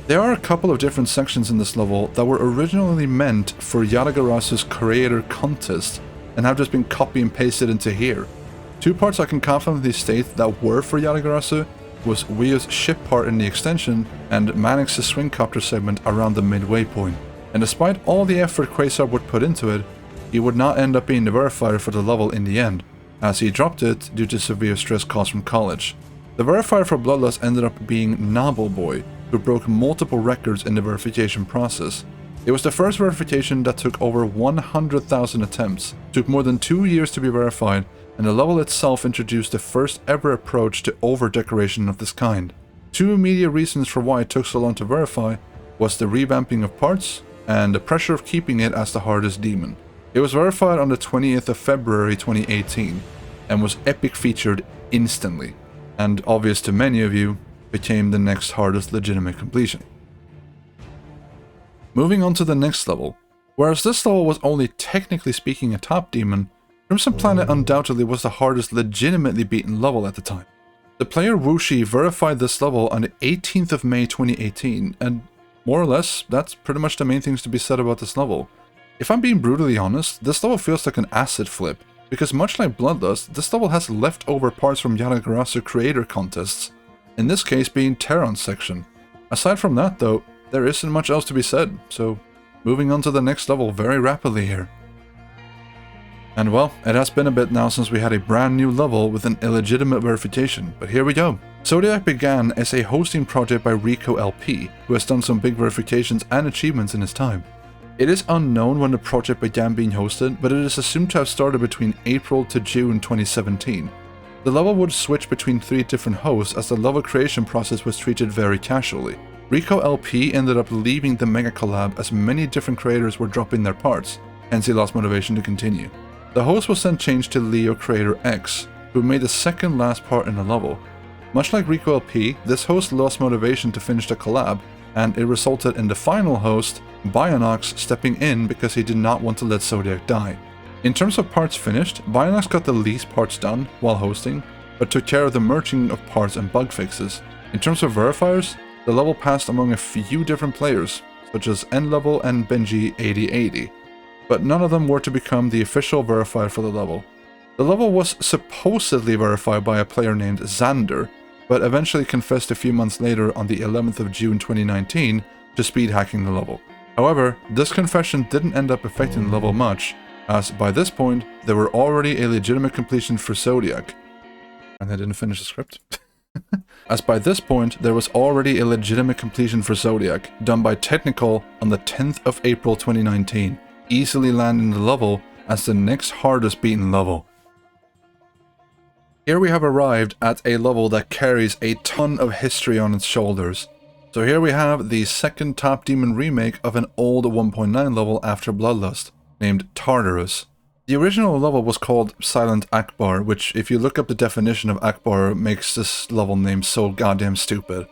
There are a couple of different sections in this level that were originally meant for Yatagarasu's creator contest and have just been copy and pasted into here. 2 parts I can confidently state that were for Yatagarasu was Wio's ship part in the extension and Manix's swingcopter segment around the midway point. And despite all the effort Quasar would put into it, he would not end up being the verifier for the level in the end, as he dropped it due to severe stress caused from college. The verifier for Bloodlust ended up being Noble Boy, who broke multiple records in the verification process. It was the first verification that took over 100,000 attempts, took more than 2 years to be verified, and the level itself introduced the first ever approach to over-decoration of this kind. 2 immediate reasons for why it took so long to verify was the revamping of parts and the pressure of keeping it as the hardest demon. It was verified on the 20th of February 2018 and was epic featured instantly, and obvious to many of you, became the next hardest legitimate completion. Moving on to the next level. Whereas this level was only technically speaking a top demon, Crimson Planet undoubtedly was the hardest legitimately beaten level at the time. The player Wuxi verified this level on the 18th of May 2018, and more or less, that's pretty much the main things to be said about this level. If I'm being brutally honest, this level feels like an acid flip, because much like Bloodlust, this level has leftover parts from Yatagarasu creator contests, in this case being Terran's section. Aside from that though, there isn't much else to be said, so moving on to the next level very rapidly here. And well, it has been a bit now since we had a brand new level with an illegitimate verification, but here we go. Zodiac began as a hosting project by Rico LP, who has done some big verifications and achievements in his time. It is unknown when the project began being hosted, but it is assumed to have started between April to June 2017. The level would switch between 3 different hosts as the level creation process was treated very casually. Rico LP ended up leaving the mega collab as many different creators were dropping their parts, hence he lost motivation to continue. The host was then changed to Leo Creator X, who made the second last part in the level. Much like Rico LP, this host lost motivation to finish the collab, and it resulted in the final host, Bionox, stepping in because he did not want to let Zodiac die. In terms of parts finished, Bionox got the least parts done while hosting, but took care of the merging of parts and bug fixes. In terms of verifiers, the level passed among a few different players, such as N-Level and Benji8080, but none of them were to become the official verifier for the level. The level was supposedly verified by a player named Xander, but eventually confessed a few months later on the 11th of June 2019 to speed hacking the level. However, this confession didn't end up affecting the level much, as by this point, there were already a legitimate completion for Zodiac. And I didn't finish the script. As by this point, there was already a legitimate completion for Zodiac, done by Technical on the 10th of April 2019, easily landing the level as the next hardest beaten level. Here we have arrived at a level that carries a ton of history on its shoulders. So here we have the second Top Demon remake of an old 1.9 level after Bloodlust, named Tartarus. The original level was called Silent Akbar, which, if you look up the definition of Akbar, makes this level name so goddamn stupid.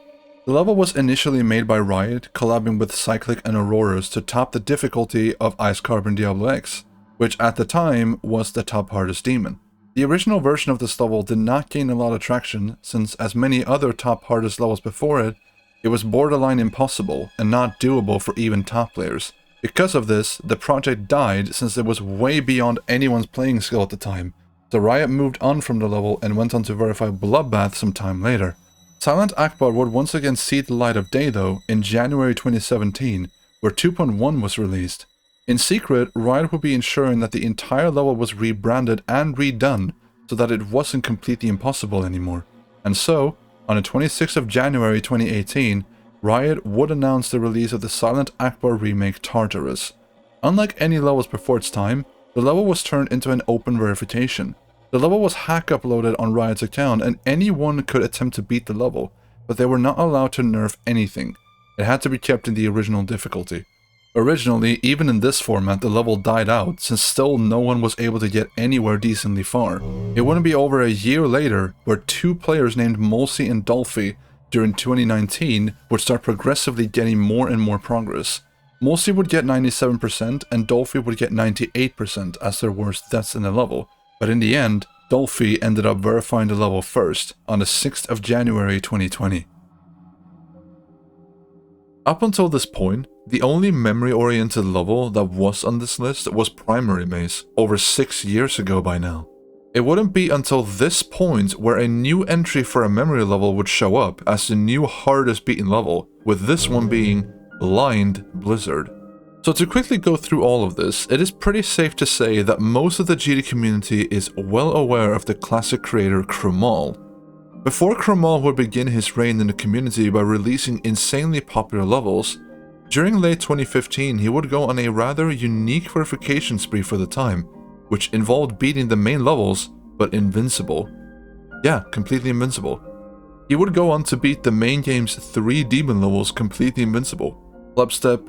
The level was initially made by Riot, collabing with Cyclic and Auroras to top the difficulty of Ice Carbon Diablo X, which at the time was the top hardest demon. The original version of this level did not gain a lot of traction, since as many other top hardest levels before it, it was borderline impossible and not doable for even top players. Because of this, the project died since it was way beyond anyone's playing skill at the time, so Riot moved on from the level and went on to verify Bloodbath some time later. Silent Akbar would once again see the light of day though in January 2017, where 2.1 was released. In secret, Riot would be ensuring that the entire level was rebranded and redone so that it wasn't completely impossible anymore. And so, on the 26th of January 2018, Riot would announce the release of the Silent Akbar remake Tartarus. Unlike any levels before its time, the level was turned into an open verification. The level was hack uploaded on Riot's account and anyone could attempt to beat the level, but they were not allowed to nerf anything. It had to be kept in the original difficulty. Originally, even in this format, the level died out, since still no one was able to get anywhere decently far. It wouldn't be over a year later, where two players named Molsey and Dolphy during 2019 would start progressively getting more and more progress. Molsey would get 97% and Dolphy would get 98% as their worst deaths in the level, but in the end, Dolphy ended up verifying the level first on the 6th of January 2020. Up until this point, the only memory-oriented level that was on this list was Primary Maze, over 6 years ago by now. It wouldn't be until this point where a new entry for a memory level would show up as the new hardest beaten level, with this one being Blind Blizzard. So to quickly go through all of this, it is pretty safe to say that most of the GD community is well aware of the classic creator Krumal. Before Krumal would begin his reign in the community by releasing insanely popular levels, during late 2015 he would go on a rather unique verification spree for the time, which involved beating the main levels, but invincible. Yeah, completely invincible. He would go on to beat the main game's 3 demon levels completely invincible: Clubstep,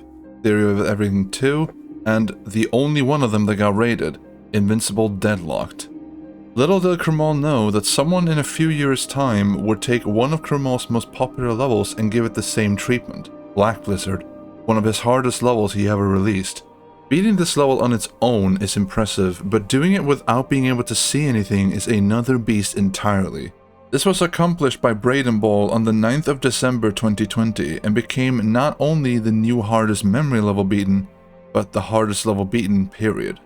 Theory of Everything 2, and the only one of them that got raided, Invincible Deadlocked. Little did Krumal know that someone in a few years' time would take one of Krumal's most popular levels and give it the same treatment, Black Blizzard, one of his hardest levels he ever released. Beating this level on its own is impressive, but doing it without being able to see anything is another beast entirely. This was accomplished by Braden Ball on the 9th of December 2020 and became not only the new hardest memory level beaten, but the hardest level beaten, period.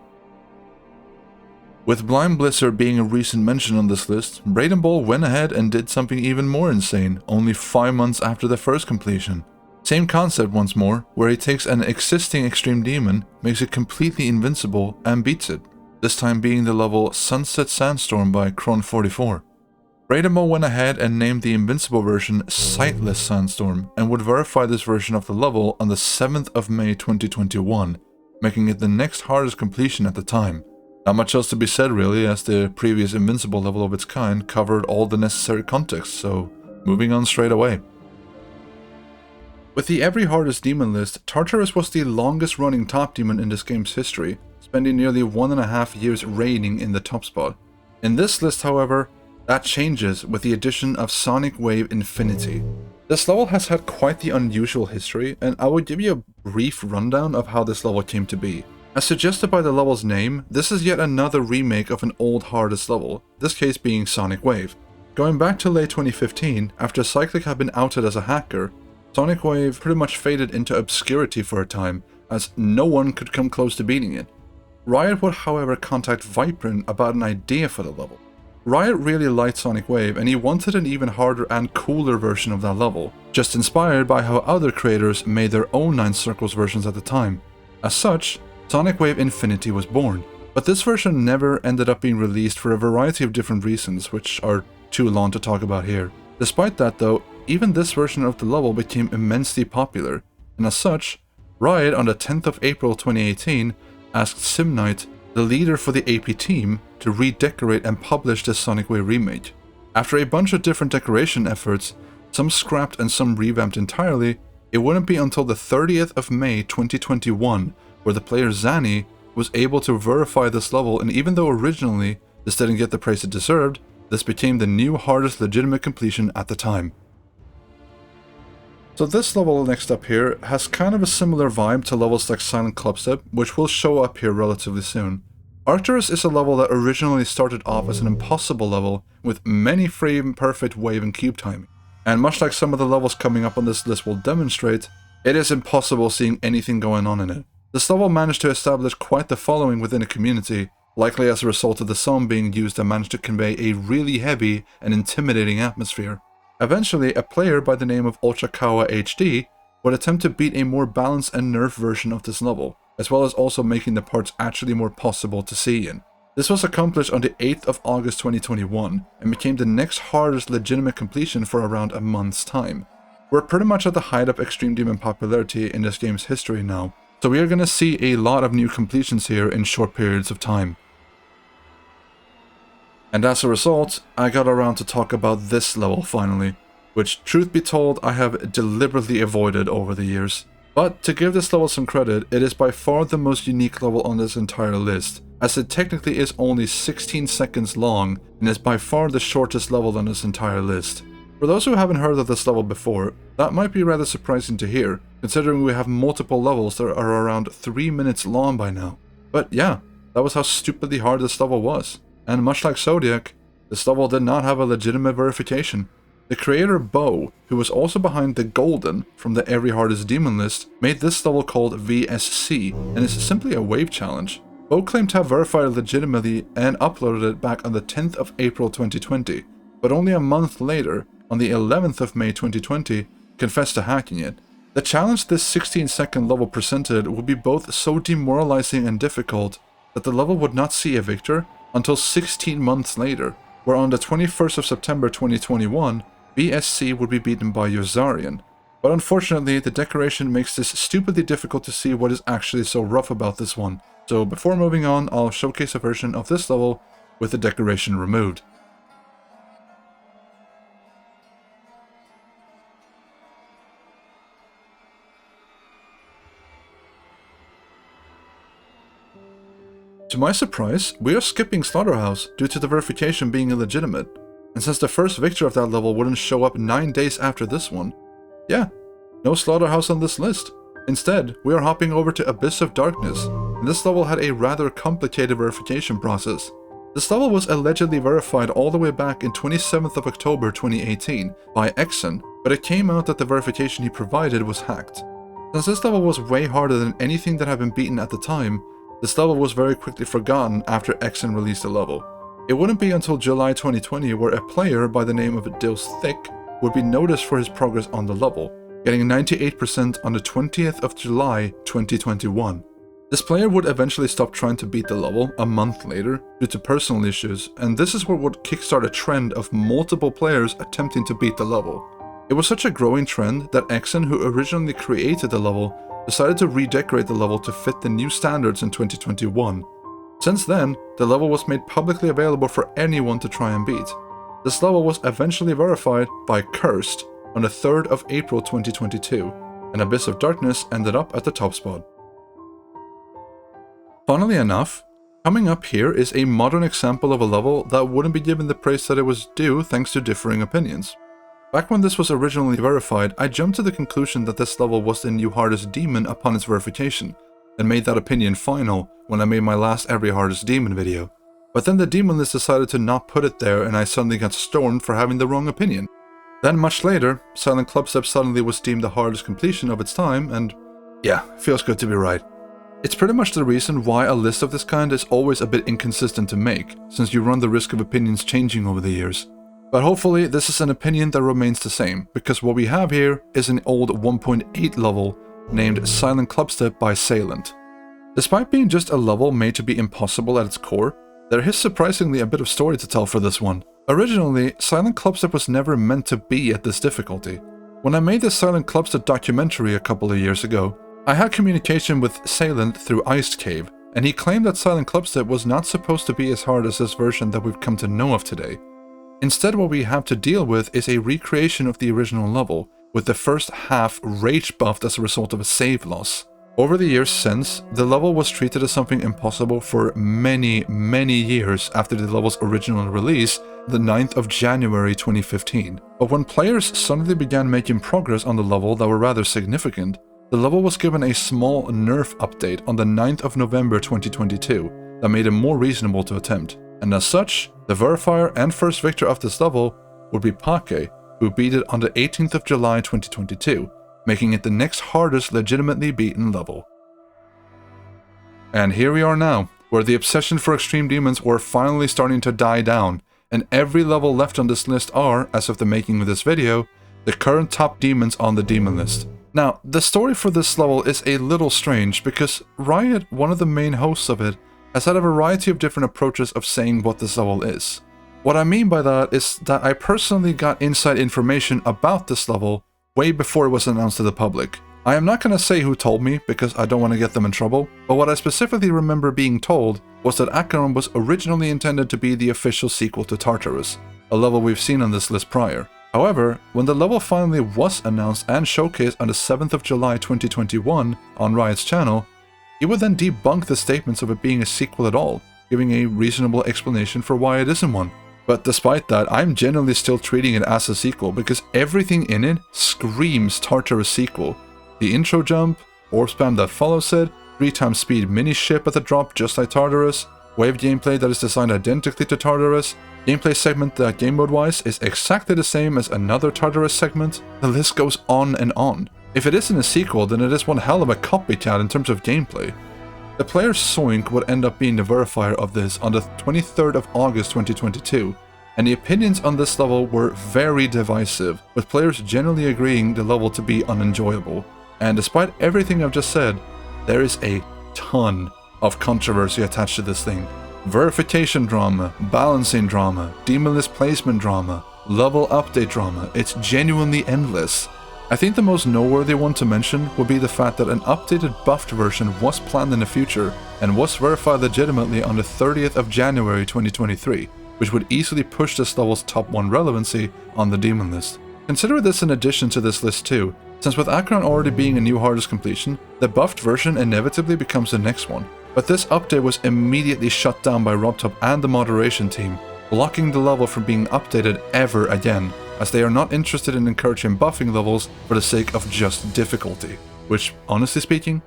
With Blind Blizzard being a recent mention on this list, Braden Ball went ahead and did something even more insane, only 5 months after the first completion. Same concept once more, where he takes an existing extreme demon, makes it completely invincible, and beats it, this time being the level Sunset Sandstorm by Kron44. Braden Ball went ahead and named the invincible version Sightless Sandstorm, and would verify this version of the level on the 7th of May 2021, making it the next hardest completion at the time. Not much else to be said really, as the previous invincible level of its kind covered all the necessary context, so moving on straight away. With the every hardest demon list, Tartarus was the longest running top demon in this game's history, spending nearly 1.5 years reigning in the top spot. In this list, however, that changes with the addition of Sonic Wave Infinity. This level has had quite the unusual history, and I will give you a brief rundown of how this level came to be. As suggested by the level's name, this is yet another remake of an old hardest level, this case being Sonic Wave. Going back to late 2015, after Cyclic had been outed as a hacker, Sonic Wave pretty much faded into obscurity for a time, as no one could come close to beating it. Riot would however contact Viprin about an idea for the level. Riot really liked Sonic Wave, and he wanted an even harder and cooler version of that level, just inspired by how other creators made their own 9 Circles versions at the time. As such, Sonic Wave Infinity was born, but this version never ended up being released for a variety of different reasons, which are too long to talk about here. Despite that though, even this version of the level became immensely popular, and as such, Riot on the 10th of April 2018 asked SimKnight, the leader for the AP team, to redecorate and publish the Sonic Wave remake. After a bunch of different decoration efforts, some scrapped and some revamped entirely, it wouldn't be until the 30th of May 2021 where the player Zanny was able to verify this level, and even though originally this didn't get the praise it deserved, this became the new hardest legitimate completion at the time. So this level next up here has kind of a similar vibe to levels like Silent Clubstep, which will show up here relatively soon. Arcturus is a level that originally started off as an impossible level with many frame-perfect wave and cube timing. And much like some of the levels coming up on this list will demonstrate, it is impossible seeing anything going on in it. This level managed to establish quite the following within a community, likely as a result of the song being used that managed to convey a really heavy and intimidating atmosphere. Eventually, a player by the name of Ultrakawa HD would attempt to beat a more balanced and nerfed version of this level, as well as also making the parts actually more possible to see in. This was accomplished on the 8th of August 2021, and became the next hardest legitimate completion for around a month's time. We're pretty much at the height of Extreme Demon popularity in this game's history now, so we are going to see a lot of new completions here in short periods of time. And as a result, I got around to talk about this level finally, which truth be told I have deliberately avoided over the years. But to give this level some credit, it is by far the most unique level on this entire list, as it technically is only 16 seconds long and is by far the shortest level on this entire list. For those who haven't heard of this level before, that might be rather surprising to hear, considering we have multiple levels that are around 3 minutes long by now. But yeah, that was how stupidly hard this level was. And much like Zodiac, this level did not have a legitimate verification. The creator Bo, who was also behind the Golden from the Every Hardest Demon list, made this level called VSC, and is simply a wave challenge. Bo claimed to have verified it legitimately and uploaded it back on the 10th of April 2020, but only a month later, on the 11th of May 2020, confessed to hacking it. The challenge this 16-second level presented would be both so demoralizing and difficult that the level would not see a victor until 16 months later, where on the 21st of September 2021, VSC would be beaten by Yozarian. But unfortunately, the decoration makes this stupidly difficult to see what is actually so rough about this one. So before moving on, I'll showcase a version of this level with the decoration removed. To my surprise, we are skipping Slaughterhouse due to the verification being illegitimate, and since the first victor of that level wouldn't show up 9 days after this one, yeah, no Slaughterhouse on this list. Instead, we are hopping over to Abyss of Darkness, and this level had a rather complicated verification process. This level was allegedly verified all the way back in 27th of October 2018 by Exen, but it came out that the verification he provided was hacked. Since this level was way harder than anything that had been beaten at the time, this level was very quickly forgotten after Exen released the level. It wouldn't be until July 2020 where a player by the name of Dils Thick would be noticed for his progress on the level, getting 98% on the 20th of July 2021. This player would eventually stop trying to beat the level a month later due to personal issues, and this is what would kickstart a trend of multiple players attempting to beat the level. It was such a growing trend that Exen, who originally created the level, decided to redecorate the level to fit the new standards in 2021. Since then, the level was made publicly available for anyone to try and beat. This level was eventually verified by Cursed on the 3rd of April 2022, and Abyss of Darkness ended up at the top spot. Funnily enough, coming up here is a modern example of a level that wouldn't be given the praise that it was due thanks to differing opinions. Back when this was originally verified, I jumped to the conclusion that this level was the new hardest demon upon its verification, and made that opinion final when I made my last Every Hardest Demon video. But then the demon list decided to not put it there, and I suddenly got stormed for having the wrong opinion. Then much later, Silent Clubstep suddenly was deemed the hardest completion of its time, and yeah, feels good to be right. It's pretty much the reason why a list of this kind is always a bit inconsistent to make, since you run the risk of opinions changing over the years. But hopefully this is an opinion that remains the same, because what we have here is an old 1.8 level named Silent Clubstep by Salient. Despite being just a level made to be impossible at its core, there is surprisingly a bit of story to tell for this one. Originally, Silent Clubstep was never meant to be at this difficulty. When I made the Silent Clubstep documentary a couple of years ago, I had communication with Salient through Iced Cave, and he claimed that Silent Clubstep was not supposed to be as hard as this version that we've come to know of today. Instead, what we have to deal with is a recreation of the original level, with the first half rage buffed as a result of a save loss. Over the years since, the level was treated as something impossible for many years after the level's original release, the 9th of January 2015. But when players suddenly began making progress on the level that were rather significant, the level was given a small nerf update on the 9th of November 2022 that made it more reasonable to attempt. And as such, the verifier and first victor of this level would be Pake, who beat it on the 18th of July 2022, making it the next hardest legitimately beaten level. And here we are now, where the obsession for extreme demons were finally starting to die down, and every level left on this list are, as of the making of this video, the current top demons on the demon list. Now, the story for this level is a little strange because Riot, one of the main hosts of it, has had a variety of different approaches of saying what this level is. What I mean by that is that I personally got inside information about this level way before it was announced to the public. I am not going to say who told me because I don't want to get them in trouble, but what I specifically remember being told was that Acheron was originally intended to be the official sequel to Tartarus, a level we've seen on this list prior. However, when the level finally was announced and showcased on the 7th of July 2021 on Riot's channel, he would then debunk the statements of it being a sequel at all, giving a reasonable explanation for why it isn't one. But despite that, I'm generally still treating it as a sequel because everything in it screams Tartarus sequel. The intro jump, orb spam that follows it, 3x speed mini ship at the drop just like Tartarus, wave gameplay that is designed identically to Tartarus, gameplay segment that game mode wise is exactly the same as another Tartarus segment, the list goes on and on. If it isn't a sequel, then it is one hell of a copycat in terms of gameplay. The player Soink would end up being the verifier of this on the 23rd of August 2022, and the opinions on this level were very divisive, with players generally agreeing the level to be unenjoyable. And despite everything I've just said, there is a ton of controversy attached to this thing. Verification drama, balancing drama, demon list placement drama, level update drama, it's genuinely endless. I think the most noteworthy one to mention would be the fact that an updated buffed version was planned in the future and was verified legitimately on the 30th of January 2023, which would easily push this level's top 1 relevancy on the demon list. Consider this in addition to this list too, since with Acheron already being a new hardest completion, the buffed version inevitably becomes the next one. But this update was immediately shut down by RobTop and the moderation team, blocking the level from being updated ever again, as they are not interested in encouraging buffing levels for the sake of just difficulty. Which, honestly speaking,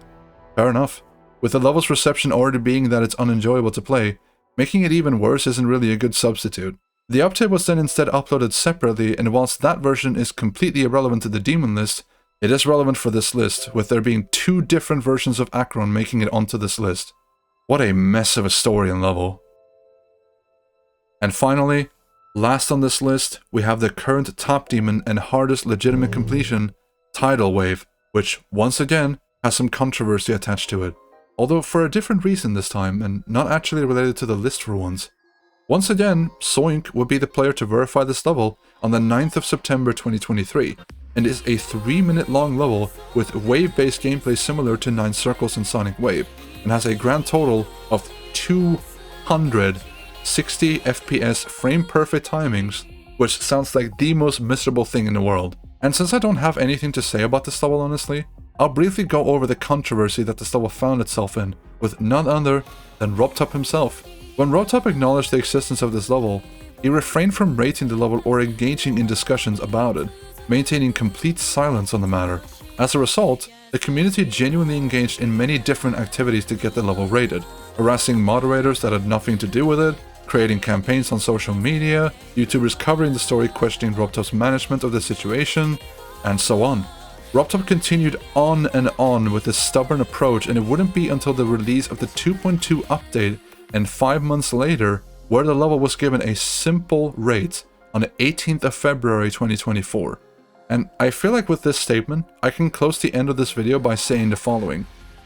fair enough. With the level's reception already being that it's unenjoyable to play, making it even worse isn't really a good substitute. The update was then instead uploaded separately, and whilst that version is completely irrelevant to the demon list, it is relevant for this list, with there being 2 different versions of Acheron making it onto this list. What a mess of a story and level. And finally, last on this list, we have the current top demon and hardest legitimate completion, Tidal Wave, which, once again, has some controversy attached to it. Although for a different reason this time, and not actually related to the list for once. Once again, Soink would be the player to verify this level on the 9th of September 2023, and is a 3-minute long level with wave-based gameplay similar to 9 Circles and Sonic Wave, and has a grand total of 260 FPS frame-perfect timings, which sounds like the most miserable thing in the world. And since I don't have anything to say about this level honestly, I'll briefly go over the controversy that this level found itself in, with none other than RobTop himself. When RobTop acknowledged the existence of this level, he refrained from rating the level or engaging in discussions about it, maintaining complete silence on the matter. As a result, the community genuinely engaged in many different activities to get the level rated, harassing moderators that had nothing to do with it, creating campaigns on social media, YouTubers covering the story questioning RobTop's management of the situation, and so on. RobTop continued on and on with this stubborn approach, and it wouldn't be until the release of the 2.2 update and 5 months later where the level was given a simple rate on the 18th of February 2024. And I feel like with this statement, I can close the end of this video by saying the following.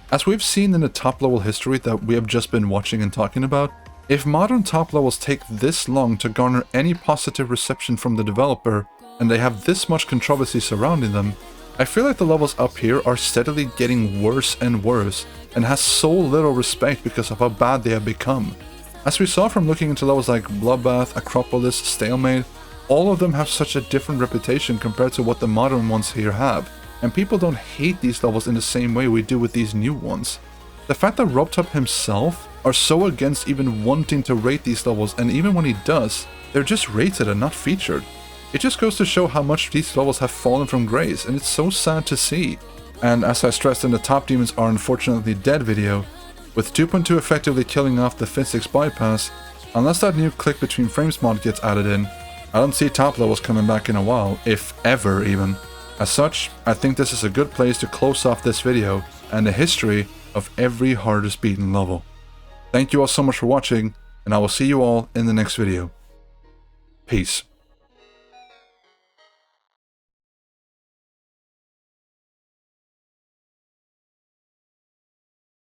As we've seen in the top level history that we have just been watching and talking about, if modern top levels take this long to garner any positive reception from the developer, and they have this much controversy surrounding them, I feel like the levels up here are steadily getting worse and worse, and has so little respect because of how bad they have become. As we saw from looking into levels like Bloodbath, Acropolis, Stalemate, all of them have such a different reputation compared to what the modern ones here have, and people don't hate these levels in the same way we do with these new ones. The fact that RobTop himself are so against even wanting to rate these levels, and even when he does, they're just rated and not featured. It just goes to show how much these levels have fallen from grace, and it's so sad to see. And as I stressed in the Top Demons Are Unfortunately Dead video, with 2.2 effectively killing off the physics bypass, unless that new click between frames mod gets added in, I don't see top levels coming back in a while, if ever even. As such, I think this is a good place to close off this video and the history of every hardest beaten level. Thank you all so much for watching, and I will see you all in the next video. Peace.